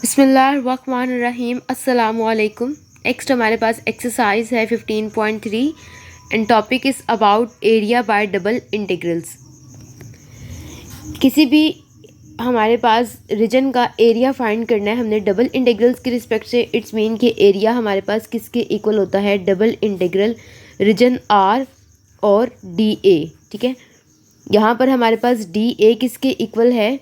बिस्मिल्लाहिर्रहमानिर्रहीम अस्सलामुअलैकुम। नेक्स्ट हमारे पास एक्सरसाइज है 15.3 and topic is about area bye double integrals. किसी भी हमारे पास रीजन का एरिया फाइंड करना है हमने डबल इंटीग्रल्स के रिस्पेक्ट से। इट्स मीन कि एरिया हमारे पास किसके इक्वल होता है, डबल इंटीग्रल रीजन आर और डी ए। ठीक है, यहाँ पर हमारे पास डी ए किसके इक्वल है,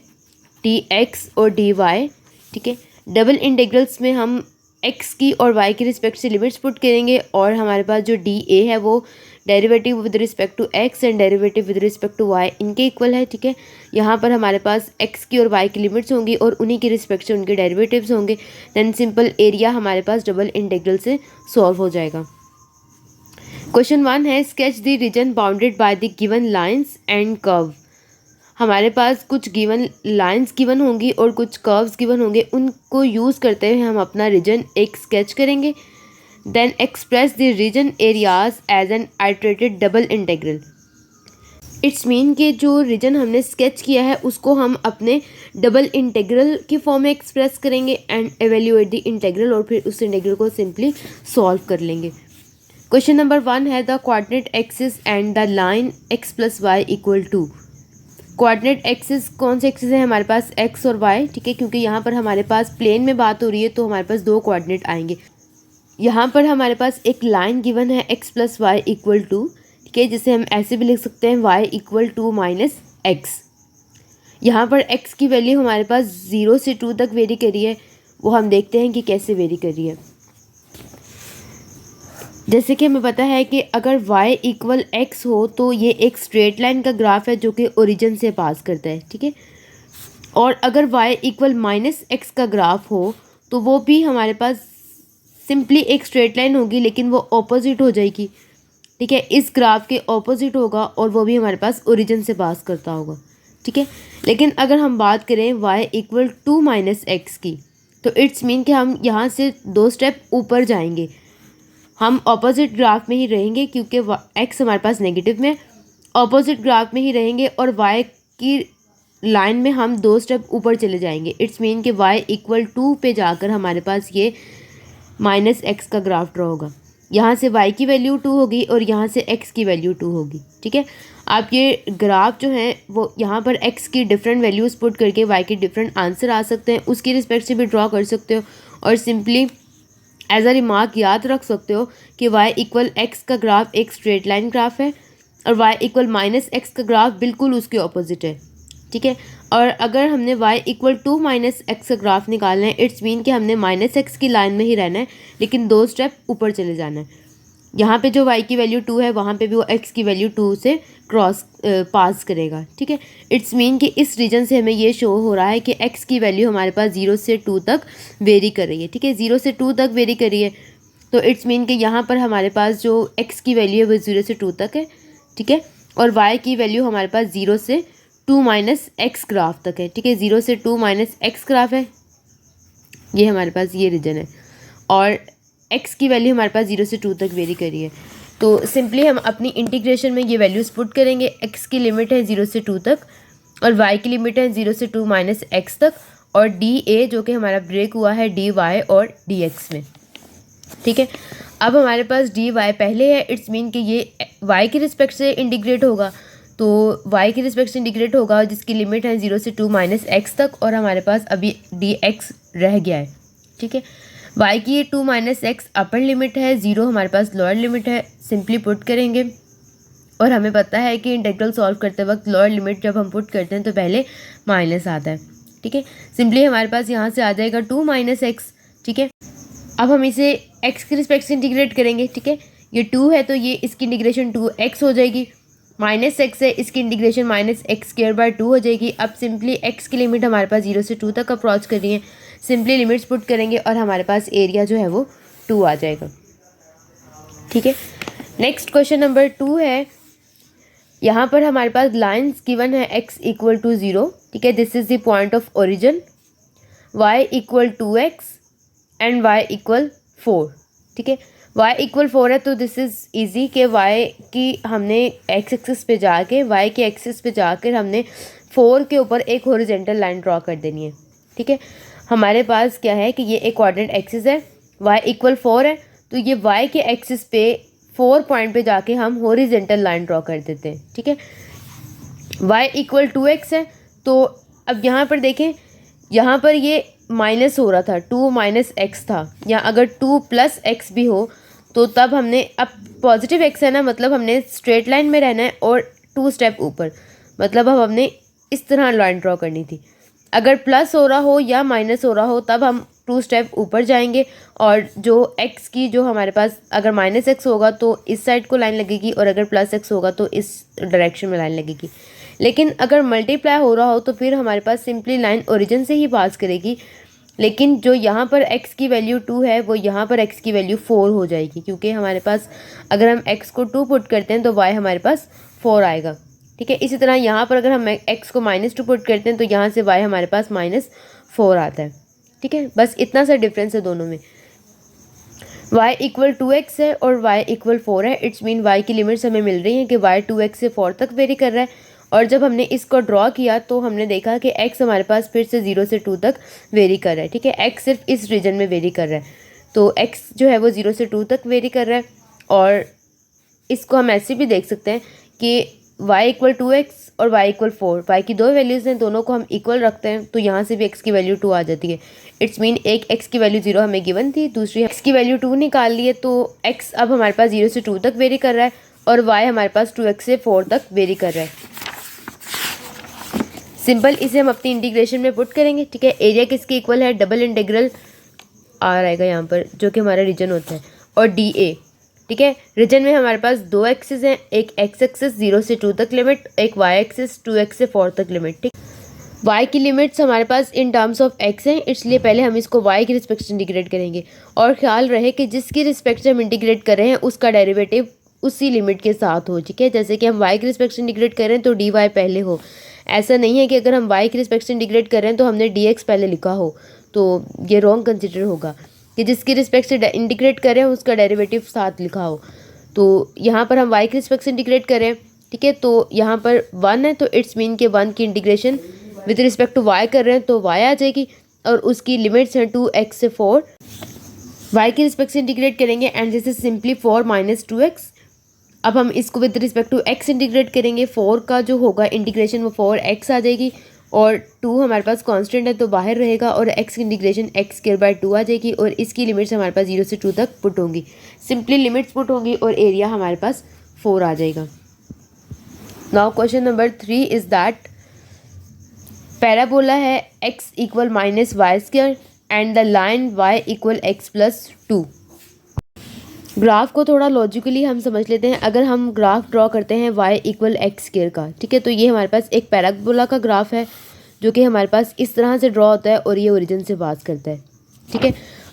डी एक्स और डी वाई। ठीक है, डबल इंटीग्रल्स में हम एक्स की और वाई की रिस्पेक्ट से लिमिट्स पुट करेंगे और हमारे पास जो डी ए है वो derivative with respect to X and derivative with respect to Y इनके इक्वल है। ठीक है, यहाँ पर हमारे पास एक्स की और वाई की लिमिट्स होंगी और उन्हीं की रिस्पेक्ट से उनके डेरिवेटिव्स होंगे। देन सिंपल एरिया हमारे पास डबल इंटीग्रल से सॉल्व हो जाएगा। क्वेश्चन 1 है sketch the reason bounded by the given lines and curve. हमारे पास कुछ गिवन लाइंस गिवन होंगी और कुछ कर्व्स गिवन होंगे, उनको यूज़ करते हुए हम अपना रीजन एक स्केच करेंगे। Then express the region areas as an iterated double integral. It's mean कि जो रीजन हमने स्केच किया है उसको हम अपने डबल इंटीग्रल की फॉर्म में एक्सप्रेस करेंगे एंड एवेल्यूएट द इंटीग्रल और फिर उस इंटीग्रल को सिंपली सॉल्व कर लेंगे। क्वेश्चन नंबर 1 है the coordinate axis and the line x plus Y equal to. Coordinate axis कौन से एक्सिस है हमारे पास, x और y। ठीक है, क्योंकि यहाँ पर हमारे पास प्लेन में बात हो रही है तो हमारे पास दो कोऑर्डिनेट आएंगे। यहाँ पर हमारे पास एक लाइन गिवन है x plus Y equal to. ठीक है, जिसे हम ऐसे भी लिख सकते हैं y equal to minus X. यहाँ पर x की वैल्यू हमारे पास 0 से 2 तक वेरी कर रही है, वो हम देखते हैं कि कैसे वेरी कर रही है। जैसे कि हमें पता है कि अगर y इक्वल एक्स हो तो ये एक स्ट्रेट लाइन का ग्राफ है जो कि ओरिजिन से पास करता है। ठीक है, और अगर y इक्वल माइनस एक्स का ग्राफ हो तो वो भी हमारे पास सिंपली एक स्ट्रेट लाइन होगी लेकिन वो ऑपोजिट हो जाएगी। ठीक है, इस ग्राफ के ऑपोजिट होगा और वो भी हमारे पास ओरिजिन से पास करता होगा। ठीक है, लेकिन अगर हम बात करें y equal to minus X की तो इट्स मीन कि हम यहाँ से 2 स्टेप ऊपर जाएंगे, हम ऑपोजिट ग्राफ में ही रहेंगे क्योंकि x हमारे पास नेगेटिव में, ऑपोजिट ग्राफ में ही रहेंगे और y की लाइन में हम 2 स्टेप ऊपर चले जाएंगे। इट्स मीन कि y इक्वल टू पे जाकर हमारे पास ये माइनस एक्स का ग्राफ ड्रॉ होगा। यहाँ से y की वैल्यू 2 होगी और यहाँ से x की वैल्यू 2 होगी। ठीक है, आप ये ग्राफ जो है वो यहाँ पर x की डिफरेंट वैल्यूज़ पुट करके y के डिफरेंट आंसर आ सकते हैं, उसकी रिस्पेक्ट से भी ड्रॉ कर सकते हो और सिंपली एज अ रिमार्क याद रख सकते हो कि y इक्वल एक्स का ग्राफ एक स्ट्रेट लाइन ग्राफ है और y इक्वल माइनस एक्स का ग्राफ बिल्कुल उसके ऑपोजिट है। ठीक है, और अगर हमने y equal to minus x का ग्राफ निकालना है इट्स मीन कि हमने माइनस एक्स की लाइन में ही रहना है लेकिन 2 स्टेप ऊपर चले जाना है। यहाँ पे जो y की वैल्यू 2 है वहाँ पे भी वो x की वैल्यू 2 से क्रॉस पास करेगा। ठीक है, इट्स मीन कि इस रीजन से हमें ये शो हो रहा है कि x की वैल्यू हमारे पास 0 से 2 तक वेरी कर रही है। ठीक है, 0 से 2 तक वेरी कर रही है तो इट्स मीन कि यहाँ पर हमारे पास जो x की वैल्यू है वो 0 से 2 तक है। ठीक है, और y की वैल्यू हमारे पास 0 से 2 माइनस एक्स ग्राफ तक है। ठीक है, 0 से 2 माइनस एक्स ग्राफ है, ये हमारे पास ये रीजन है और x की वैल्यू हमारे पास 0 से 2 तक वेरी कर रही है। तो सिंपली हम अपनी इंटीग्रेशन में ये वैल्यूज़ पुट करेंगे। x की लिमिट है 0 से 2 तक और y की लिमिट है 0 से 2 माइनस एक्स तक और डी ए जो कि हमारा ब्रेक हुआ है डी वाई और डी एक्स में। ठीक है, अब हमारे पास डी वाई पहले है, इट्स मीन कि ये y की रिस्पेक्ट से इंटीग्रेट होगा तो y की रिस्पेक्ट से इंटीग्रेट होगा जिसकी लिमिट है 0 से 2 माइनस एक्स तक और हमारे पास अभी डी एक्स रह गया है। ठीक है, y की 2 माइनस एक्स अपर लिमिट है, 0 हमारे पास लोअर लिमिट है, सिंपली पुट करेंगे और हमें पता है कि इंटीग्रल सॉल्व करते वक्त लोअर लिमिट जब हम पुट करते हैं तो पहले माइनस आता है। ठीक है, सिंपली हमारे पास यहाँ से आ जाएगा 2 माइनस एक्स। ठीक है, अब हम इसे x के रिस्पेक्ट से इंटीग्रेट करेंगे। ठीक है, ये 2 है तो ये इसकी इंटीग्रेशन 2x हो जाएगी, माइनस एक्स है इसकी integration minus x square by 2 हो जाएगी। अब सिंपली x की लिमिट हमारे पास 0 से 2 तक अप्रॉच कर रही है, सिंपली लिमिट्स पुट करेंगे और हमारे पास एरिया जो है वो 2 आ जाएगा। ठीक है, नेक्स्ट क्वेश्चन नंबर 2 है, यहाँ पर हमारे पास लाइन्स गिवन है x इक्वल टू 0। ठीक है, this is the point of origin, y equal 2x and y equal 4। ठीक है, y इक्वल 4 है तो दिस इज़ ईजी कि y की हमने x एक्सिस पे जाके y के एक्सिस पे जाकर हमने 4 के ऊपर एक हॉरिजॉन्टल लाइन ड्रॉ कर देनी है। ठीक है, हमारे पास क्या है कि ये एक कोऑर्डिनेट एक्सिस है, y इक्वल 4 है, तो ये y के एक्सिस पे 4 पॉइंट पे जाके हम हॉरिजेंटल लाइन ड्रॉ कर देते हैं, ठीक है। y इक्वल 2x है, तो अब यहाँ पर देखें, यहाँ पर ये माइनस हो रहा था, 2 माइनस एक्स था, या अगर 2 प्लस एक्स भी हो तो तब हमने, अब पॉजिटिव एक्स है ना, मतलब हमने स्ट्रेट लाइन में रहना है और 2 स्टेप ऊपर, मतलब अब हमने इस तरह लाइन ड्रॉ करनी थी। अगर प्लस हो रहा हो या माइनस हो रहा हो तब हम 2 स्टेप ऊपर जाएंगे, और जो x की, जो हमारे पास अगर माइनस एक्स होगा तो इस साइड को लाइन लगेगी, और अगर प्लस एक्स होगा तो इस डायरेक्शन में लाइन लगेगी। लेकिन अगर मल्टीप्लाई हो रहा हो तो फिर हमारे पास सिंपली लाइन ओरिजिन से ही पास करेगी, लेकिन जो यहाँ पर x की वैल्यू 2 है वो यहाँ पर x की वैल्यू 4 हो जाएगी, क्योंकि हमारे पास अगर हम x को 2 पुट करते हैं तो y हमारे पास 4 आएगा, ठीक है। इसी तरह यहाँ पर अगर हम x को -2 पुट करते हैं तो यहाँ से y हमारे पास -4 आता है, ठीक है। बस इतना सा डिफरेंस है दोनों में। y इक्वल 2x है और y इक्वल 4 है, इट्स मीन y की लिमिट्स हमें मिल रही हैं कि y 2x से 4 तक वेरी कर रहा है, और जब हमने इसको ड्रॉ किया तो हमने देखा कि x हमारे पास फिर से 0 से 2 तक वेरी कर रहा है, ठीक है। x सिर्फ इस रीजन में वेरी कर रहा है, तो x जो है वो 0 से 2 तक वेरी कर रहा है। और इसको हम ऐसे भी देख सकते हैं कि y इक्वल 2x और y इक्वल 4, y की 2 वैल्यूज़ हैं, दोनों को हम इक्वल रखते हैं तो यहाँ से भी x की वैल्यू 2 आ जाती है। इट्स मीन एक x की वैल्यू 0 हमें गिवन थी, दूसरी x की वैल्यू 2 निकाल ली है, तो x अब हमारे पास 0 से 2 तक वेरी कर रहा है और y हमारे पास 2x से 4 तक वेरी कर रहा है। सिंपल इसे हम अपनी इंटीग्रेशन में पुट करेंगे, ठीक है। एरिया किसके इक्वल है, डबल इंटीग्रल आर आएगा यहाँ पर, जो कि हमारा रीजन होता है, और डी ए, ठीक है। रीजन में हमारे पास 2 एक्सिस हैं, एक x एक्सिस 0 से 2 तक लिमिट, एक y एक्सिस 2x से 4 तक लिमिट, ठीक। y की लिमिट्स हमारे पास इन टर्म्स ऑफ x हैं, इसलिए पहले हम इसको y की रिस्पेक्ट से इंटीग्रेट करेंगे, और ख्याल रहे कि जिसकी रिस्पेक्ट से हम इंटीग्रेट कर रहे हैं उसका डेरिवेटिव उसी लिमिट के साथ हो, ठीक है। जैसे कि हम y की रिस्पेक्ट से इंटीग्रेट कर रहे हैं तो dy पहले हो, ऐसा नहीं है कि अगर हम y की रिस्पेक्ट से इंटीग्रेट कर रहे हैं तो हमने dx पहले लिखा हो, तो ये रॉन्ग कंसिडर होगा कि जिसकी रिस्पेक्ट से इंटीग्रेट कर रहे हैं उसका डेरिवेटिव साथ लिखा हो। तो यहाँ पर हम y की रिस्पेक्ट से इंटीग्रेट करें, ठीक है, तो यहाँ पर 1 है, तो इट्स मीन के 1 की integration with respect to y कर रहे हैं तो y आ जाएगी, और उसकी लिमिट्स हैं 2x से 4, y की रिस्पेक्ट से इंटीग्रेट करेंगे and this is simply 4 minus 2x। अब हम इसको with respect to x integrate करेंगे, 4 का जो होगा इंटीग्रेशन वो 4x आ जाएगी, और 2 हमारे पास कांस्टेंट है तो बाहर रहेगा, और x की इंटीग्रेशन x² 2 आ जाएगी, और इसकी लिमिट्स हमारे पास 0 से 2 तक पुट होंगी, सिंपली लिमिट्स पुट होंगी और एरिया हमारे पास 4 आ जाएगा। Now question number 3 is that parabola है x equal -y² and the line y equal x plus 2। Graph को थोड़ा लॉजिकली हम समझ लेते हैं। अगर हम ग्राफ ड्रॉ करते हैं y इक्वल x² का, ठीक है, तो ये हमारे पास एक पैराबोला का ग्राफ है जो कि हमारे पास इस तरह से ड्रॉ होता है और ये ओरिजिन से पास करता है, ठीक है।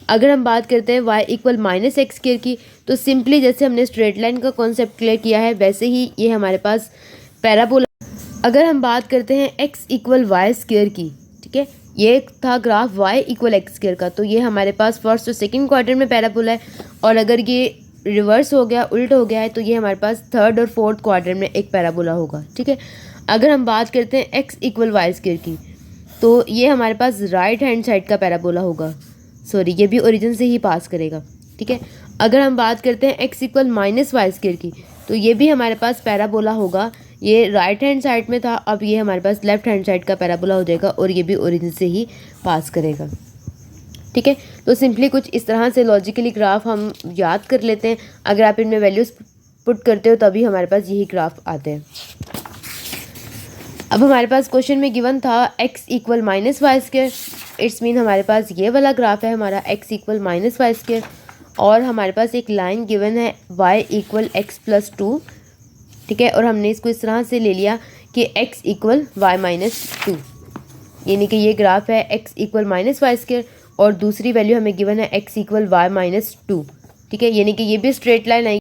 अगर हम बात करते हैं y इक्वल -x² की, तो सिंपली जैसे हमने स्ट्रेट लाइन का कॉन्सेप्ट क्लियर किया है वैसे ही ये हमारे पास पैराबोला। अगर हम बात करते हैं x इक्वल y² की, ठीक है, ये था ग्राफ y इक्वल x² का, तो ये हमारे पास फर्स्ट और सेकंड क्वाड्रेंट में पैराबोला है, और अगर ये रिवर्स हो गया, उल्ट हो गया है, तो ये हमारे पास थर्ड और फोर्थ क्वाड्रेंट में एक पैराबोला होगा, ठीक है। अगर हम बात करते हैं x इक्वल y² की, तो ये हमारे पास राइट हैंड साइड का पैराबोला होगा, सॉरी ये भी ओरिजिन से ही पास करेगा, ठीक है। अगर हम बात करते हैं x इक्वल -y² की, तो ये भी हमारे पास पैराबोला होगा, ये राइट हैंड साइड में था, अब ये हमारे पास लेफ्ट हैंड साइड का पैराबोला हो जाएगा, और ये भी ओरिजिन से ही पास करेगा, ठीक है। तो सिंपली कुछ इस तरह से लॉजिकली ग्राफ हम याद कर लेते हैं। अगर आप इनमें वैल्यूज़ पुट करते हो तभी हमारे पास यही ग्राफ आते हैं। अब हमारे पास क्वेश्चन में गिवन था x equal -y², it's mean हमारे पास ये वाला ग्राफ है हमारा x इक्वल -y², और हमारे पास एक लाइन गिवन है y इक्वल x प्लस 2, ठीक है, और हमने इसको इस तरह से ले लिया कि x इक्वल y माइनस 2, यानी कि ये ग्राफ है x इक्वल -y² और दूसरी वैल्यू हमें गिवन है x इक्वल y माइनस 2, ठीक है, यानी कि ये भी स्ट्रेट लाइन आई।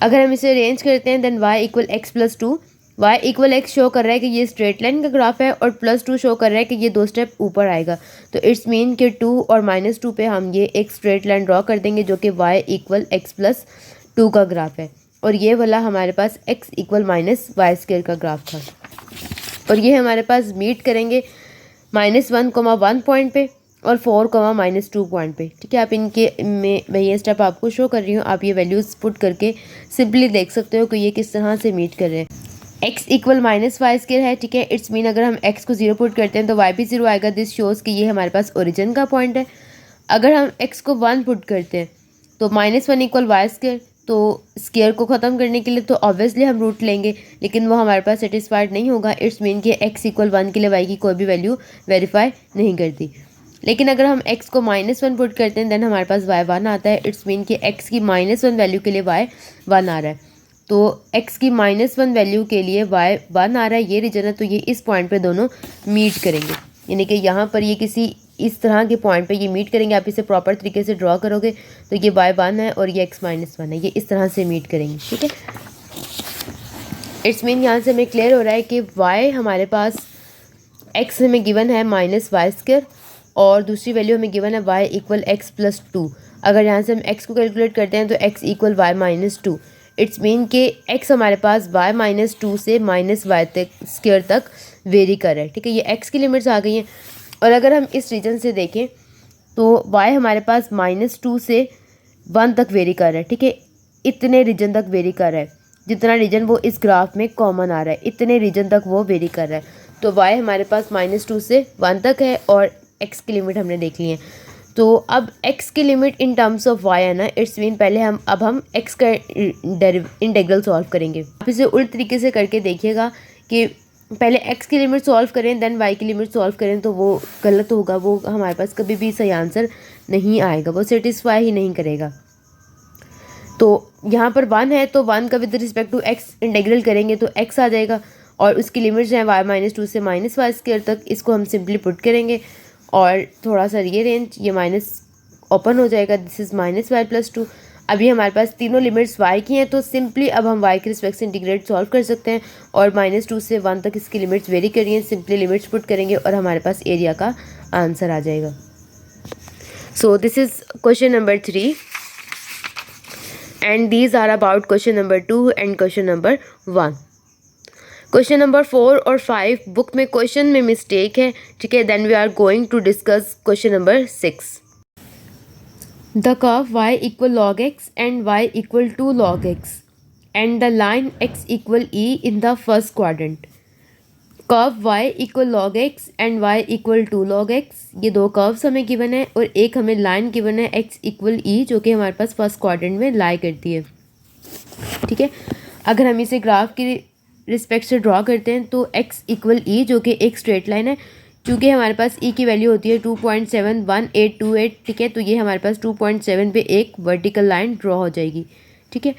अगर हम इसे अरेंज करते हैं then y equal x plus 2, y equal x show कर रहा है कि ये स्ट्रेट लाइन का ग्राफ है, और प्लस 2 शो कर रहा है कि ये 2 स्टेप ऊपर आएगा, तो इट्स मीन कि 2 और -2 पे हम ये एक स्ट्रेट लाइन ड्रॉ कर देंगे जो कि y इक्वल x प्लस 2 का ग्राफ है, और ये वाला हमारे पास x इक्वल -y² का ग्राफ था, और ये हमारे पास मीट करेंगे -1, 1 पॉइंट पे, और 4, -2 पॉइंट पे, ठीक है। आप इनके मैं ये स्टेप आपको शो कर रही हूँ, आप ये वैल्यूज़ पुट करके सिंपली देख सकते हो कि ये किस तरह से मीट कर रहे हैं। x इक्वल -y² है, ठीक है। इट्स मीन अगर हम x को 0 पुट करते हैं तो y भी 0 आएगा। दिस शोज़ कि ये हमारे पास ओरिजिन का पॉइंट है। अगर हम x को 1 पुट करते हैं तो -1 इक्वल y², तो स्केयर को ख़त्म करने के लिए तो ऑब्वियसली हम रूट लेंगे, लेकिन वो हमारे पास सेटिस्फाइड नहीं होगा। इट्स मीन कि x इक्वल 1 के लिए y की कोई भी वैल्यू वेरीफाई नहीं करती। लेकिन अगर हम x को -1 पुट करते हैं देन हमारे पास y 1 आता है। इट्स मीन कि x की -1 वैल्यू के लिए y 1 आ रहा है। तो x की -1 वैल्यू के लिए y 1 आ रहा है, ये रीजन है, तो ये इस पॉइंट पे दोनों मीट करेंगे। यानी कि यहाँ पर ये किसी इस तरह के पॉइंट पे ये मीट करेंगे। आप इसे प्रॉपर तरीके से ड्रॉ करोगे तो ये y 1 है और ये x -1 है, ये इस तरह से मीट करेंगे, ठीक है। इट्स मीन यहाँ से हमें क्लियर हो रहा है कि y हमारे पास x हमें गिवन है -y² और दूसरी वैल्यू हमें गिवन है y इक्वल x+2। अगर यहाँ से हम x को कैलकुलेट करते हैं तो x equal y -2। It's mean कि x हमारे पास y -2 से -y² तक वेरी कर रहा है, ठीक है। ये x की लिमिट्स आ गई हैं। और अगर हम इस रीजन से देखें तो y हमारे पास -2 से 1 तक वेरी कर रहा है, ठीक है। इतने रीजन तक वेरी कर रहा है, जितना रीजन वो इस ग्राफ में कॉमन आ रहा है, इतने रीजन तक वो वेरी कर रहा है। तो y हमारे पास -2 से 1 तक है और x की लिमिट हमने देख ली है। तो अब x की limit in terms of y है ना, इट्स मीन पहले हम x का इंटीग्रल सॉल्व करेंगे। आप इसे उल्ट तरीके से करके देखिएगा कि पहले x की लिमिट सॉल्व करें देन y की लिमिट सॉल्व करें, तो वो गलत होगा। वो हमारे पास कभी भी सही आंसर नहीं आएगा, वो सेटिस्फाई ही नहीं करेगा। तो यहाँ पर 1 है तो 1 का with respect to x integral करेंगे तो x आ जाएगा और उसकी लिमिट्स हैं y -2 से -y² तक। इसको हम सिंपली पुट करेंगे और थोड़ा सा रीअरेंज, ये माइनस ओपन हो जाएगा। This is -y+2। अभी हमारे पास तीनों लिमिट्स y की हैं तो सिंपली अब हम y के रिस्पेक्ट से इंटीग्रेट सॉल्व कर सकते हैं और -2 से 1 तक इसकी लिमिट्स वेरी करिए। सिंपली लिमिट्स पुट करेंगे और हमारे पास एरिया का आंसर आ जाएगा। So this is question number 3 and these are about question number 2 and question number 1. Question number 4 और 5 बुक में क्वेश्चन में मिस्टेक है, ठीक है। Then we are going to discuss question number 6. The curve y equal log x and y equal 2 log x and the line x equal e in the first quadrant. Curve y equal log x and y equal 2 log x, ये दो curves हमें given है और एक हमें line given है x equal e जो कि हमारे पास फर्स्ट क्वाड्रेंट में लाई करती है, ठीक है। अगर हम इसे ग्राफ की रिस्पेक्ट से ड्रॉ करते हैं तो x इक्वल e जो कि एक स्ट्रेट लाइन है, क्योंकि हमारे पास e की वैल्यू होती है 2.71828, ठीक है। तो ये हमारे पास 2.7 पे एक वर्टिकल लाइन ड्रॉ हो जाएगी, ठीक है।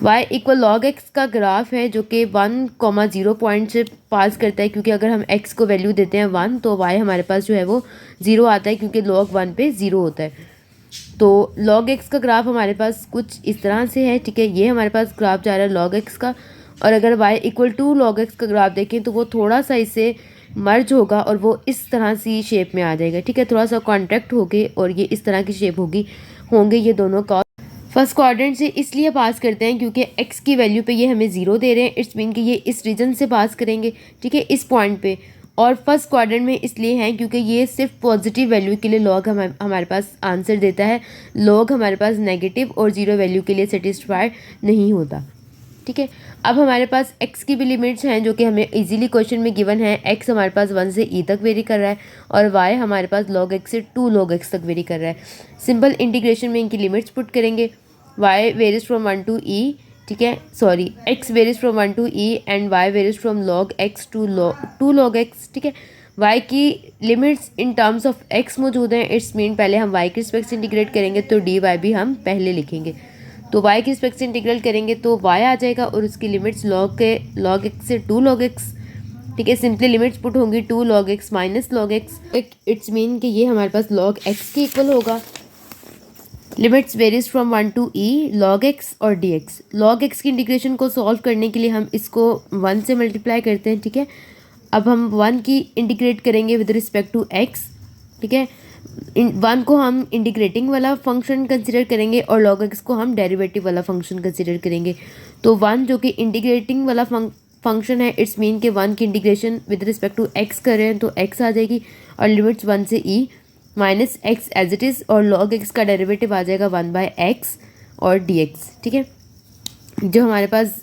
y इक्वल log x का ग्राफ है जो कि 1,0 पॉइंट से पास करता है, क्योंकि अगर हम x को वैल्यू देते हैं 1 तो y हमारे पास जो है वो 0 आता है, क्योंकि log 1 पे 0 होता है। तो log x का ग्राफ हमारे पास कुछ इस तरह से है, ठीक है। ये हमारे पास ग्राफ जा रहा है log x का। और अगर y इक्वल 2 log x का ग्राफ देखें तो वो थोड़ा सा इससे मर्ज होगा और वो इस तरह सी शेप में आ जाएगा, ठीक है। थोड़ा सा कॉन्ट्रैक्ट होके और ये इस तरह की शेप होंगे ये दोनों का। फर्स्ट क्वाड्रेंट से इसलिए पास करते हैं क्योंकि x की वैल्यू पे ये हमें 0 दे रहे हैं। इट्स मीन कि ये इस रीजन से पास करेंगे, ठीक है, इस पॉइंट पे। और फर्स्ट क्वाड्रेंट में इसलिए हैं क्योंकि ये सिर्फ पॉजिटिव वैल्यू के लिए लॉग हमारे पास आंसर देता है। लॉग हमारे पास नेगेटिव और 0 वैल्यू के लिए सेटिस्फाइड नहीं होता, ठीक है। अब हमारे पास x की भी लिमिट्स हैं जो कि हमें इजीली क्वेश्चन में गिवन है। x हमारे पास 1 से e तक वेरी कर रहा है और y हमारे पास log x से 2 log x तक वेरी कर रहा है। सिंपल इंटीग्रेशन में इनकी लिमिट्स पुट करेंगे। y varies from 1 to e, ठीक है, sorry x varies from 1 to e and y varies from log x to 2 log x, ठीक है। y की limits in terms of x मौजूद हैं। इट्स मीन पहले हम y के रिस्पेक्ट से इंटीग्रेट करेंगे तो dy भी हम पहले लिखेंगे। तो y के रिस्पेक्ट से इंटीग्रेट करेंगे तो y आ जाएगा और उसकी लिमिट्स log x से 2 log x, ठीक है। सिंपली लिमिट्स पुट होंगी 2 log x minus log x। It's mean कि ये हमारे पास log x के इक्वल होगा। Limits varies from 1 to e log x और dx। log x की इंटीग्रेशन को सॉल्व करने के लिए हम इसको 1 से मल्टीप्लाई करते हैं, ठीक है। अब हम 1 की इंटीग्रेट करेंगे विद रिस्पेक्ट टू x, ठीक है। 1 को हम इंटीग्रेटिंग वाला फंक्शन कंसिडर करेंगे और log x को हम डेरिवेटिव वाला फंक्शन कंसिडर करेंगे। तो 1 जो कि इंटीग्रेटिंग वाला फंक्शन है, इट्स मीन के 1 की integration with respect to x कर रहे हैं तो x आ जाएगी और लिमिट्स 1 से e minus x as it is और लॉग एक्स का डेरिवेटिव आ जाएगा 1/x और dx। ठीक है, जो हमारे पास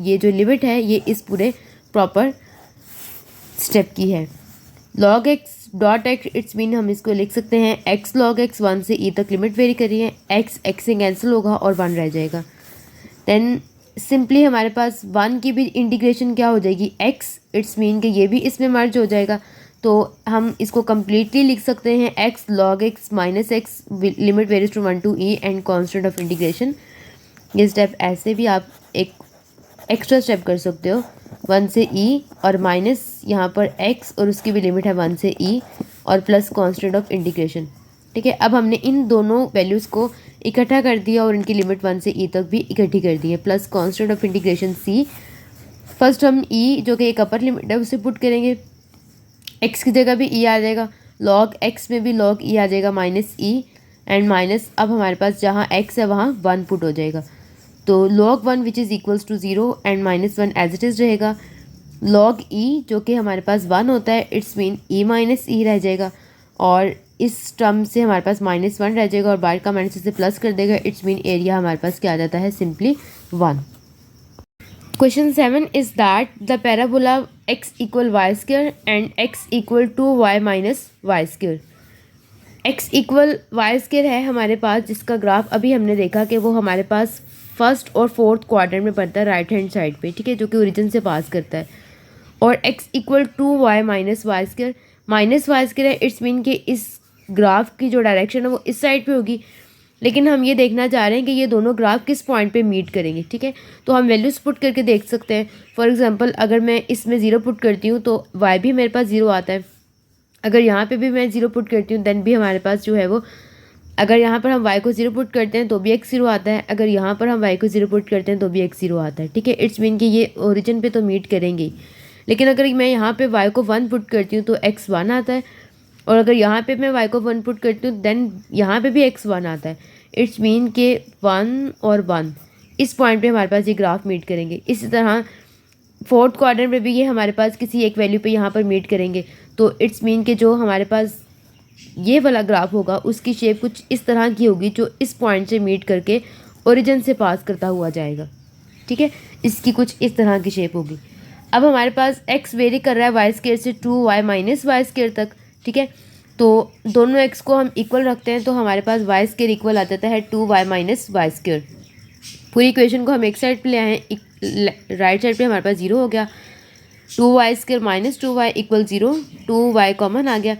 ये जो लिमिट है ये इस पूरे प्रॉपर स्टेप की है। log x dot x it's mean हम इसको लिख सकते हैं x log x 1 से e तक लिमिट वेरी कर रही है, x से कैंसिल होगा और 1 रह जाएगा। देन सिंपली हमारे पास 1 की भी इंटीग्रेशन क्या हो जाएगी x, इट्स मीन कि ये भी इसमें मर्ज हो जाएगा। तो हम इसको कम्प्लीटली लिख सकते हैं x log x minus x limit varies to 1 to e and constant of integration. ये स्टेप ऐसे भी आप एक एक्स्ट्रा स्टेप कर सकते हो 1 से e और माइनस यहाँ पर x और उसकी भी लिमिट है 1 से e और प्लस कॉन्स्टेंट ऑफ इंटीग्रेशन। ठीक है, अब हमने इन दोनों वैल्यूज़ को इकट्ठा कर दिया और इनकी लिमिट 1 से e तक भी इकट्ठी कर दी है, plus constant of integration c। First हम e जो कि एक अपर लिमिट है उसे पुट करेंगे, x की जगह भी e आ जाएगा, log x में भी log e आ जाएगा माइनस e एंड माइनस अब हमारे पास जहाँ x है वहाँ 1 पुट हो जाएगा। तो log 1 which is equals to 0 and minus 1 as it is रहेगा। log e जो कि हमारे पास 1 होता है इट्स मीन e माइनस ई रह जाएगा और इस टर्म से हमारे पास -1 रह जाएगा और बाहर का माइनस से प्लस कर देगा, इट्स मीन एरिया हमारे पास क्या आ जाता है simply 1। Question 7 is that the parabola x equal y square and x equal to y minus y square. x equal y square है हमारे पास, जिसका ग्राफ अभी हमने देखा कि वो हमारे पास फर्स्ट और फोर्थ क्वाड्रेंट में पड़ता है राइट हैंड साइड पे। ठीक है, जो कि ओरिजिन से पास करता है। और x equal to y minus y square, minus y square है इट्स मीन कि इस ग्राफ की जो डायरेक्शन है वो इस साइड पे होगी, लेकिन हम ये देखना चाह रहे हैं कि ये दोनों ग्राफ किस पॉइंट पे मीट करेंगे। ठीक है, तो हम वैल्यूज़ पुट करके देख सकते हैं। फॉर एग्जांपल अगर मैं इसमें 0 पुट करती हूँ तो y भी मेरे पास 0 आता है, अगर यहाँ पे भी मैं 0 पुट करती हूँ देन भी हमारे पास जो है वो, अगर यहाँ पर हम y को 0 पुट करते हैं तो भी x 0 आता है, अगर यहाँ पर हम y को 0 पुट करते हैं तो भी x 0 आता है। ठीक है, इट्स मीन कि ये ओरिजिन पे तो मीट करेंगे ही, लेकिन अगर मैं यहाँ पे y को 1 पुट करती हूँ तो x 1 आता है और अगर यहाँ पे मैं y को 1 पुट करती हूँ देन यहाँ पे भी x 1 आता है। इट्स मीन के 1 और 1 इस पॉइंट पे हमारे पास ये ग्राफ मीट करेंगे। इसी तरह फोर्थ क्वाड्रेंट में भी ये हमारे पास किसी एक वैल्यू पे यहाँ पर मीट करेंगे। तो इट्स मीन के जो हमारे पास ये वाला ग्राफ होगा उसकी शेप कुछ इस तरह की होगी जो इस पॉइंट से मीट करके ओरिजिन से पास करता हुआ जाएगा। ठीक है, इसकी कुछ इस तरह की शेप होगी। अब हमारे पास x वेरी कर रहा है वाई स्क्वायर से 2y माइनस वाई स्क्वायर तक। ठीक है, तो दोनों x को हम इक्वल रखते हैं तो हमारे पास वाई स्क्वायर इक्वल आ जाता है 2y माइनस वाई स्क्वायर। पूरी इक्वेशन को हम एक साइड पे ले आए हैं, राइट साइड पे हमारे पास 0 हो गया, 2y square minus 2y equal 0, 2y common आ गया,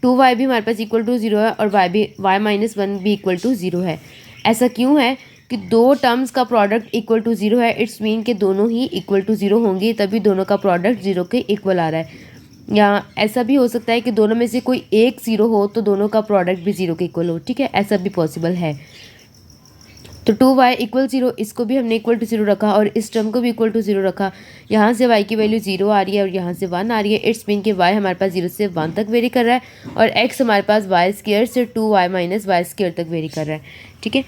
2y भी हमारे पास इक्वल टू 0 है और y माइनस 1 भी इक्वल टू 0 है। ऐसा क्यों है कि दो टर्म्स का प्रोडक्ट इक्वल टू 0 है, इट्स मीन कि दोनों ही इक्वल टू 0 होंगी, तभी दोनों का प्रोडक्ट 0 के इक्वल आ रहा है। या ऐसा भी हो सकता है कि दोनों में से कोई एक 0 हो तो दोनों का प्रोडक्ट भी 0 के इक्वल हो। ठीक है, ऐसा भी पॉसिबल है। तो 2y इक्वल 0 इसको भी हमने इक्वल टू 0 रखा और इस टर्म को भी इक्वल टू 0 रखा। यहाँ से y की वैल्यू 0 आ रही है और यहाँ से 1 आ रही है, इट्स मीन कि y हमारे पास 0 से 1 तक वेरी कर रहा है और x हमारे पास y स्क्वायर से 2y माइनस वाई स्क्वायर तक वेरी कर रहा है। ठीक है,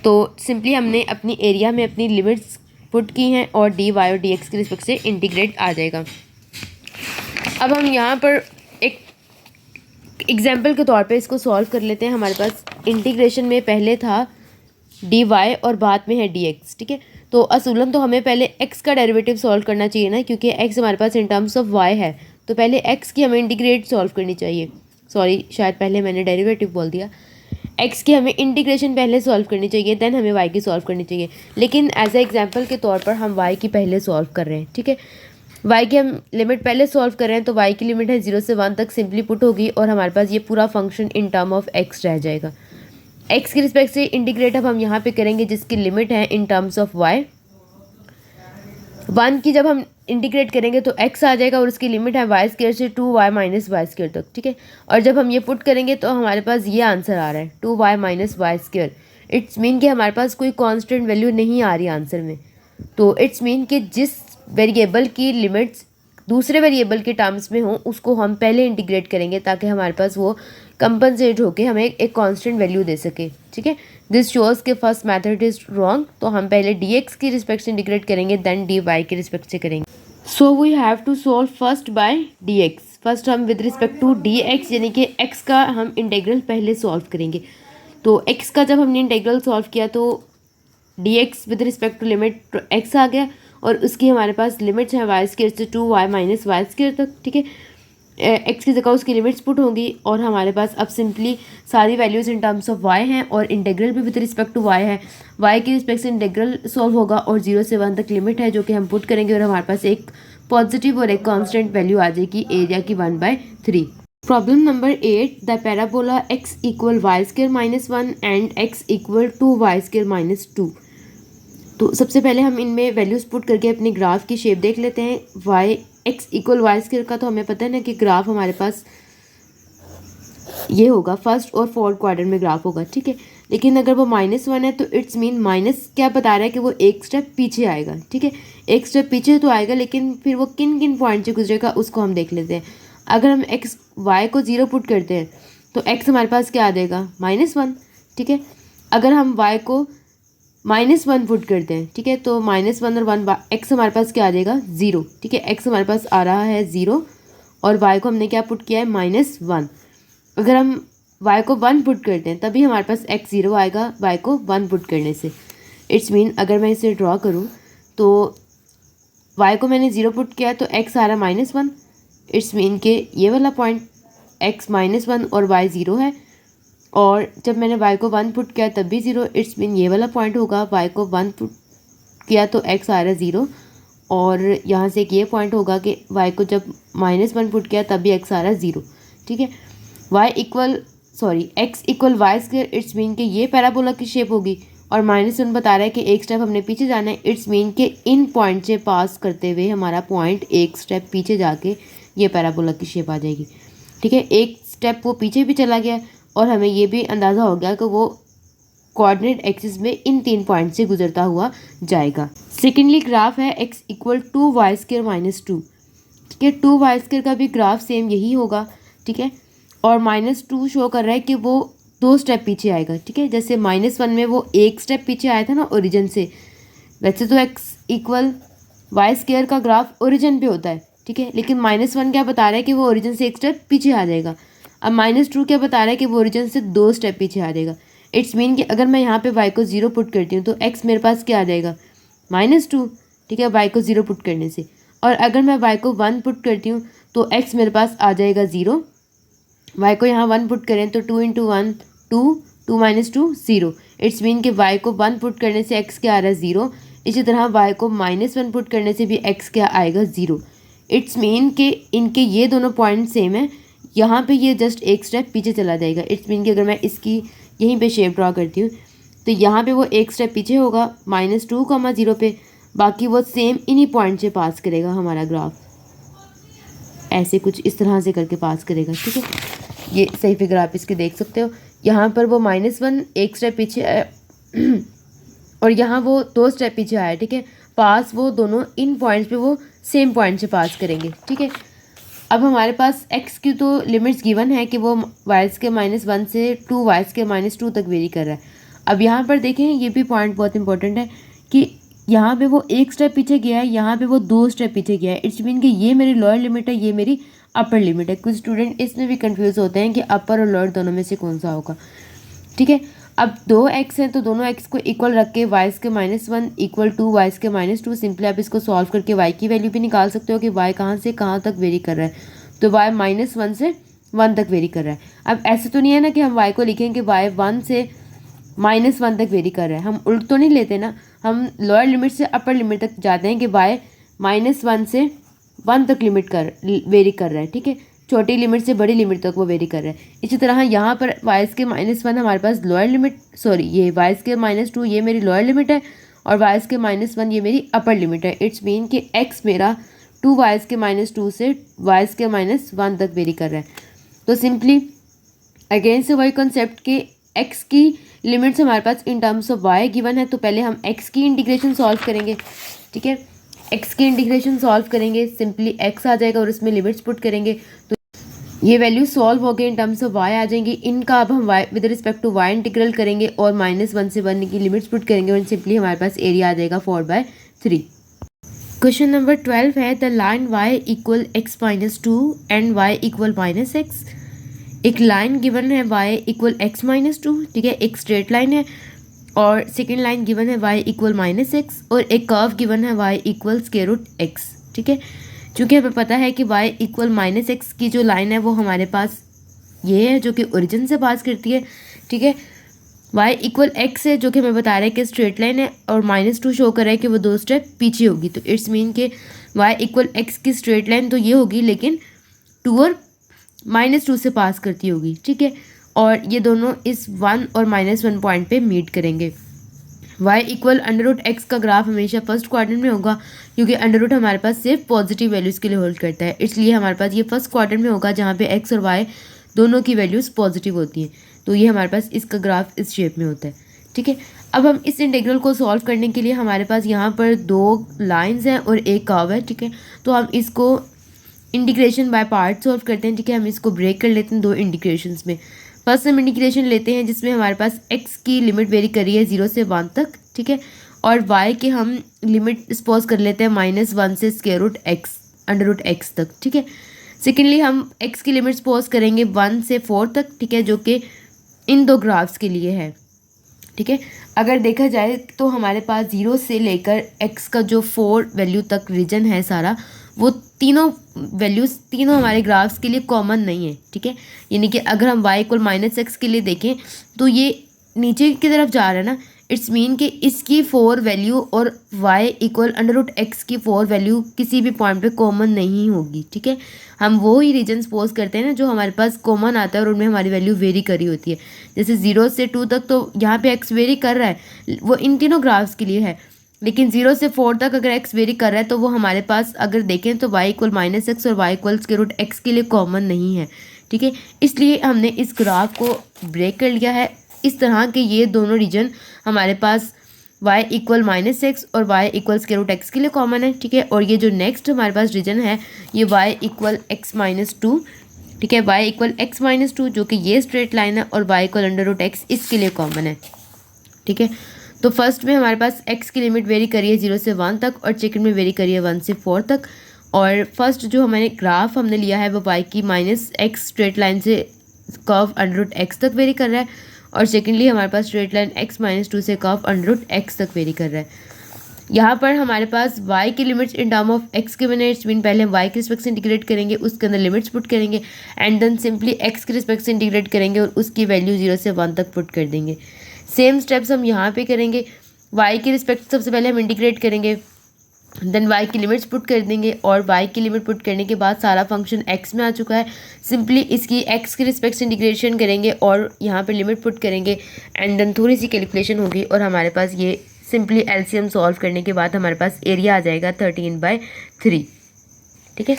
तो सिंपली हमने अपनी एरिया में अपनी लिमिट्स पुट की हैं और dy और dx के रिस्पेक्ट से इंटीग्रेट आ जाएगा। अब हम यहाँ पर एक एग्जाम्पल के तौर पर इसको सॉल्व कर लेते हैं। हमारे पास इंटीग्रेशन में पहले था dy और बाद में है dx। ठीक है, तो असूलन तो हमें पहले x का डेरिवेटिव सॉल्व करना चाहिए ना, क्योंकि x हमारे पास इन टर्म्स ऑफ y है, तो पहले x की हमें इंटीग्रेट सॉल्व करनी चाहिए। सॉरी, शायद पहले मैंने डेरिवेटिव बोल दिया। x की हमें इंटीग्रेशन पहले सॉल्व करनी चाहिए, देन हमें y की सॉल्व करनी चाहिए, लेकिन एज ए एग्जाम्पल के तौर पर हम y की पहले सॉल्व कर रहे हैं। ठीक है, y की हम लिमिट पहले सॉल्व कर रहे हैं तो y की लिमिट है 0 से 1 तक सिंपली पुट होगी और हमारे पास ये पूरा function in term of x रह जाएगा। x के रिस्पेक्ट से इंटीग्रेट अब हम यहाँ पे करेंगे जिसकी लिमिट है इन टर्म्स ऑफ y। 1 की जब हम इंटीग्रेट करेंगे तो x आ जाएगा और उसकी लिमिट है वाई स्क्वायर से 2y माइनस वाई स्क्वायर तक। ठीक है, और जब हम ये पुट करेंगे तो हमारे पास ये आंसर आ रहा है 2y minus y square. It's mean कि हमारे पास कोई कांस्टेंट वैल्यू नहीं आ रही आंसर में, तो इट्स मीन कि जिस वेरिएबल की लिमिट्स दूसरे वेरिएबल के टर्म्स में हो उसको हम पहले इंटीग्रेट करेंगे ताकि हमारे पास वो कंपनसेट होके हमें एक कांस्टेंट वैल्यू दे सके। ठीक है, दिस शोज के फर्स्ट मेथड इज रॉन्ग, तो हम पहले dx की रिस्पेक्ट से इंटीग्रेट करेंगे देन dy के रिस्पेक्ट से करेंगे। So we have to solve first by dx। First हम with respect to d x यानी कि एक्स का हम इंटेग्रल पहले सॉल्व करेंगे। तो एक्स का जब हमने इंटेग्रल सॉल्व किया तो d x with respect to limit x आ गया और उसकी हमारे पास लिमिट्स हैं वाई स्क्वायर से 2y माइनस वाई स्क्वायर तक, ठीक है। एक्स की जगह उसकी लिमिट्स पुट होंगी और हमारे पास अब सिंपली सारी values in terms of y हैं और इंटेग्रल भी विद रिस्पेक्ट टू वाई है। वाई के रिस्पेक्ट से इंटेग्रल सॉल्व होगा और 0 से 1 तक लिमिट है जो कि हम पुट करेंगे और हमारे पास एक पॉजिटिव और एक कांस्टेंट वैल्यू आ जाएगी एरिया की 1/3। Problem number 8, the parabola x equal y square minus 1 and x equal to y square minus 2। तो सबसे पहले हम इनमें वैल्यूज पुट करके अपने ग्राफ की शेप देख लेते हैं। Y x equal y square का तो हमें पता है ना कि ग्राफ हमारे पास ये होगा, फर्स्ट और फोर्थ क्वाड्रेंट में ग्राफ होगा, ठीक है। लेकिन अगर वो -1 है तो इट्स मीन माइनस क्या बता रहा है कि वो एक स्टेप पीछे आएगा, ठीक है। एक स्टेप पीछे तो आएगा लेकिन फिर वो किन किन पॉइंट से गुजरेगा उसको हम देख लेते हैं। अगर हम एक्स वाई को 0 पुट करते हैं तो एक्स हमारे पास क्या आ जाएगा -1, ठीक है। अगर हम वाई को -1 पुट करते हैं, ठीक है, तो -1 और 1 एक्स हमारे पास क्या आ जाएगा 0, ठीक है। एक्स हमारे पास आ रहा है 0 और वाई को हमने क्या पुट किया है -1। अगर हम y को 1 पुट करते हैं तभी हमारे पास x 0 आएगा y को 1 पुट करने से। इट्स मीन अगर मैं इसे ड्रॉ करूं तो y को मैंने 0 पुट किया तो x आ रहा -1। इट्स मीन कि ये वाला पॉइंट x -1 और y 0 है और जब मैंने y को 1 पुट किया तब भी 0। इट्स मीन ये वाला पॉइंट होगा, y को 1 पुट किया तो x आ रहा है 0 और यहाँ से एक ये पॉइंट होगा कि y को जब -1 पुट किया तब भी x आ रहा है 0, ठीक है। x equal y square, it's mean कि ये पैराबोला की शेप होगी और -1 बता रहा है कि एक स्टेप हमने पीछे जाना है। इट्स मीन कि इन पॉइंट से पास करते हुए हमारा पॉइंट एक स्टेप पीछे जाके ये पैराबोला की शेप आ जाएगी, ठीक है। एक स्टेप वो पीछे भी चला गया और हमें ये भी अंदाज़ा हो गया कि वो कोऑर्डिनेट एक्सिस में इन 3 पॉइंट से गुजरता हुआ जाएगा। सेकेंडली ग्राफ है x equal to y square minus 2, ठीक है। 2y स्क्वायर का भी ग्राफ सेम यही होगा, ठीक है। और -2 शो कर रहा है कि वो 2 स्टेप पीछे आएगा, ठीक है। जैसे -1 में वो एक स्टेप पीछे आया था ना ओरिजिन से, वैसे तो x इक्वल वाई स्क्वायर का ग्राफ ओरिजिन पे होता है, ठीक है। लेकिन -1 क्या बता रहा है कि वो ओरिजिन से एक स्टेप पीछे आ जाएगा। अब -2 क्या बता रहा है कि वो ओरिजिन से 2 स्टेप पीछे आ जाएगा। इट्स मीन कि अगर मैं यहाँ पे y को 0 पुट करती हूँ तो x मेरे पास क्या आ जाएगा -2, ठीक है, y को 0 पुट करने से। और अगर मैं y को 1 पुट करती हूँ तो x मेरे पास आ जाएगा 0। y को यहाँ 1 पुट करें तो 2 × 1 2, 2 - 2 0। इट्स मीन कि y को 1 पुट करने से x क्या आ रहा है 0। इसी तरह y को -1 पुट करने से भी x क्या आएगा 0। इट्स मीन कि इनके ये दोनों पॉइंट सेम है, यहाँ पे ये जस्ट एक स्टेप पीछे चला जाएगा। इट्स मीन कि अगर मैं इसकी यहीं पे शेप ड्रॉ करती हूँ तो यहाँ पे वो एक स्टेप पीछे होगा -2, 0 पे, बाकी वो सेम इन्हीं पॉइंट से पास करेगा हमारा ग्राफ, ऐसे कुछ इस तरह से करके पास करेगा, ठीक है। ये सही फिगर आप इसके देख सकते हो। यहाँ पर वो -1 एक स्टेप पीछे आया और यहाँ वो 2 स्टेप पीछे आया, ठीक है। पास वो दोनों इन पॉइंट्स पे वो सेम पॉइंट से पास करेंगे, ठीक है। अब हमारे पास x की तो लिमिट्स गिवन है कि वो y के -1 से 2y के -2 तक वेरी कर रहा है। अब यहाँ पर देखें, ये भी पॉइंट बहुत इंपॉर्टेंट है कि यहाँ पे वो एक स्टेप पीछे गया है, यहाँ पे वो 2 स्टेप पीछे गया है। इट्स मीन कि ये मेरी लोअर लिमिट है, ये मेरी अपर लिमिट है। कुछ स्टूडेंट इसमें भी कंफ्यूज होते हैं कि अपर और लोअर दोनों में से कौन सा होगा, ठीक है। अब 2x हैं तो दोनों x को इक्वल रख के y के -1 इक्वल टू y के -2 सिंपली आप इसको सॉल्व करके y की वैल्यू भी निकाल सकते हो कि y कहाँ से कहाँ तक वेरी कर रहा है। तो y -1 से 1 तक वेरी कर रहा है। अब ऐसे तो नहीं है ना कि हम y को लिखें कि y 1 से -1 तक वेरी कर रहा है, हम उल्ट तो नहीं लेते ना, हम लोअर लिमिट से अपर लिमिट तक जाते हैं कि y -1 से 1 तक वेरी कर रहा है, ठीक है। छोटी लिमिट से बड़ी लिमिट तक वो वेरी कर रहा है। इसी तरह यहाँ पर y के -1 हमारे पास लोअर लिमिट, ये y के -2 ये मेरी लोअर लिमिट है और y के -1 ये मेरी अपर लिमिट है। इट्स मीन कि x मेरा 2y के -2 से y के -1 तक वेरी कर रहा है। तो सिंपली अगेन से वही कॉन्सेप्ट कि x की लिमिट्स हमारे पास in terms of y given है, तो पहले हम x की इंटीग्रेशन सॉल्व करेंगे, ठीक है। x की इंटीग्रेशन सॉल्व करेंगे, सिंपली x आ जाएगा और उसमें लिमिट्स पुट करेंगे तो ये वैल्यू सॉल्व हो गए इन टर्म्स ऑफ y आ जाएंगी। इनका अब हम y with respect to y integral करेंगे और -1 से 1 की लिमिट्स पुट करेंगे और सिंपली हमारे पास एरिया आ जाएगा 4/3। क्वेश्चन नंबर 12 है the line y equal x minus 2 and y equal minus x. एक लाइन गिवन है y इक्वल x माइनस 2, ठीक है, एक स्ट्रेट लाइन है, और सेकेंड लाइन गिवन है y इक्वल माइनस एक्स, और एक कर्व गिवन है y equal square root x, ठीक है। चूँकि हमें पता है कि y इक्वल माइनस एक्स की जो लाइन है वो हमारे पास ये है जो कि ओरिजिन से पास करती है, ठीक है। y इक्वल एक्स है जो कि हमें बता रहा है कि स्ट्रेट लाइन है, और माइनस 2 शो कर रहा है कि वो 2 स्टेप पीछे होगी, तो इट्स मीन कि y इक्वल एक्स की स्ट्रेट लाइन तो ये होगी, लेकिन 2 और -2 से पास करती होगी, ठीक है। और ये दोनों इस 1 और -1 पॉइंट पे मीट करेंगे। y equal under root x का ग्राफ हमेशा फर्स्ट क्वाड्रेंट में होगा, क्योंकि अंडर रूट हमारे पास सिर्फ पॉजिटिव वैल्यूज़ के लिए होल्ड करता है, इसलिए हमारे पास ये फर्स्ट क्वाड्रेंट में होगा जहाँ पे x और y दोनों की वैल्यूज़ पॉजिटिव होती हैं। तो ये हमारे पास इसका ग्राफ इस शेप में होता है, ठीक है। अब हम इस इंटीग्रल को सॉल्व करने के लिए हमारे पास यहाँ पर 2 लाइन्स हैं और एक कर्व है, ठीक है। तो हम इसको इंटीग्रेशन बाय पार्ट सॉल्व करते हैं, ठीक है। हम इसको ब्रेक कर लेते हैं 2 इंटीग्रेशंस में। फर्स्ट हम इंटीग्रेशन लेते हैं जिसमें हमारे पास x की लिमिट वेरी करी है 0 से 1 तक, ठीक है, और y के हम लिमिट सपोज कर लेते हैं -1 से square root x under root x तक, ठीक है। सेकेंडली हम x की लिमिट सपोज करेंगे 1 से 4 तक, ठीक है, जो कि इन 2 ग्राफ्स के लिए है, ठीक है। अगर देखा जाए तो हमारे पास 0 से लेकर x का जो 4 वैल्यू तक रीजन है सारा, वो तीनों वैल्यूज़ तीनों हमारे ग्राफ्स के लिए कॉमन नहीं है, ठीक है। यानी कि अगर हम y इक्वल माइनस एक्स के लिए देखें तो ये नीचे की तरफ जा रहा है ना, इट्स मीन कि इसकी 4 वैल्यू और y equal under root x की 4 वैल्यू किसी भी पॉइंट पे कॉमन नहीं होगी, ठीक है। हम वो ही रीजन सपोज करते हैं ना जो हमारे पास कॉमन आता है और उनमें हमारी वैल्यू वेरी करी होती है। जैसे 0 से 2 तक तो यहाँ पे x वेरी कर रहा है, वो इन तीनों ग्राफ्स के लिए है, लेकिन 0 से 4 तक अगर x वेरी कर रहा है तो वो हमारे पास अगर देखें तो y इक्वल माइनस एक्स और y equal square root x के लिए कॉमन नहीं है, ठीक है। इसलिए हमने इस ग्राफ को ब्रेक कर लिया है इस तरह के ये दोनों रीजन हमारे पास y इक्वल माइनस एक्स और y equal square root x के लिए कॉमन है, ठीक है। और ये जो नेक्स्ट हमारे पास रीजन है ये y इक्वल एक्स माइनस 2, ठीक है, y इक्वल एक्स माइनस 2 जो कि ये स्ट्रेट लाइन है, और y equal under root x इसके लिए कॉमन है, ठीक है। तो फर्स्ट में हमारे पास x की लिमिट वेरी करी है 0 से 1 तक, और सेकंड में वेरी करी है 1 से 4 तक, और फर्स्ट जो हमारे ग्राफ हमने लिया है वो y की माइनस एक्स स्ट्रेट लाइन से कर्व अंडर रूट एक्स तक वेरी कर रहा है, और सेकेंडली हमारे पास स्ट्रेट लाइन x माइनस 2 से कर्व अंडर रूट एक्स तक वेरी कर रहा है। यहाँ पर हमारे पास y की limits in term of x के बने, इट्स मीन पहले हम y के रिस्पेक्ट से इंटीग्रेट करेंगे, उसके अंदर लिमिट्स पुट करेंगे, एंड देन सिंपली x के रिस्पेक्ट से इंटीग्रेट करेंगे और उसकी वैल्यू 0 से 1 तक पुट कर देंगे। सेम स्टेप्स हम यहाँ पे करेंगे। y की रिस्पेक्ट सबसे पहले हम इंटीग्रेट करेंगे, देन y की लिमिट्स पुट कर देंगे, और y की लिमिट पुट करने के बाद सारा फंक्शन x में आ चुका है, सिंपली इसकी x के रिस्पेक्ट से इंटीग्रेशन करेंगे और यहाँ पे लिमिट पुट करेंगे, एंड देन थोड़ी सी कैलकुलेशन होगी और हमारे पास ये सिंपली एलसीएम सॉल्व करने के बाद हमारे पास एरिया आ जाएगा 13/3, ठीक है।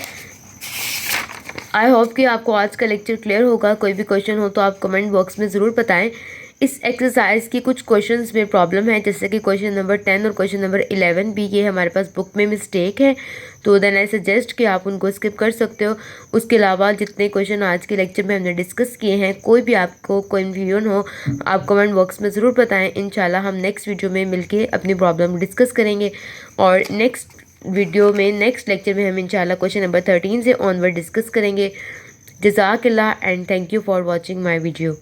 आई होप कि आपको आज का लेक्चर क्लियर होगा। कोई भी क्वेश्चन हो तो आप कमेंट बॉक्स में ज़रूर बताएं। इस एक्सरसाइज की कुछ क्वेश्चंस में प्रॉब्लम है, जैसे कि क्वेश्चन नंबर 10 और क्वेश्चन नंबर 11 भी, ये हमारे पास बुक में मिस्टेक है, तो देन आई सजेस्ट कि आप उनको स्किप कर सकते हो। उसके अलावा जितने क्वेश्चन आज के लेक्चर में हमने डिस्कस किए हैं, कोई भी आपको कन्फ्यूजन हो आप कमेंट बॉक्स में ज़रूर बताएं। इंशाल्लाह हम नेक्स्ट वीडियो में मिलके अपनी प्रॉब्लम डिस्कस करेंगे, और नेक्स्ट वीडियो में नेक्स्ट लेक्चर में हम इंशाल्लाह क्वेश्चन नंबर 13 से ऑनवर्ड डिस्कस करेंगे। जज़ाकल्लाह and thank you for watching my video.